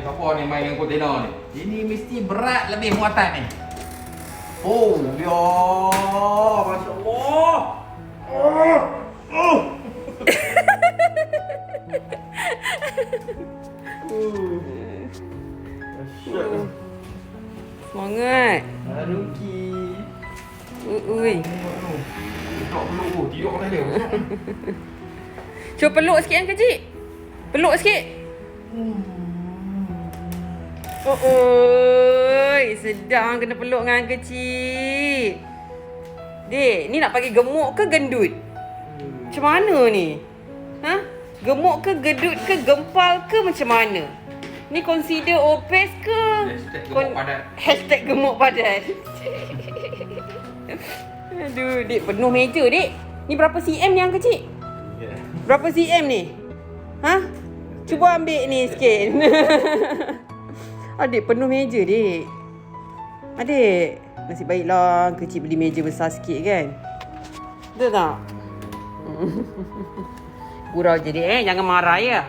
siapa ni main dengan kontainer ni? Ini mesti berat lebih muatan ni. Oh, ya. Masya Allah. Semangat. Haruki. Ui. Tak peluk. Tidur kat dia. Cuba peluk sikit kan kecil. Peluk sikit. Oi, sedang kena peluk dengan kecil. Dek, ni nak pakai gemuk ke gendut? Macam mana ni? Ha? Gemuk ke gendut ke gempal ke macam mana? Ni consider obes ke? Hashtag gemuk padat. Hashtag gemuk padat. Aduh, dek penuh meja, dek. Ni berapa cm ni yang kecil? Berapa cm ni? Ha? Cuba ambil ni sikit. Adik penuh meja, dek. Adik, nasib baiklah kecil beli meja besar sikit kan. Betul tak? Gurau je, dek. Jangan marah ya.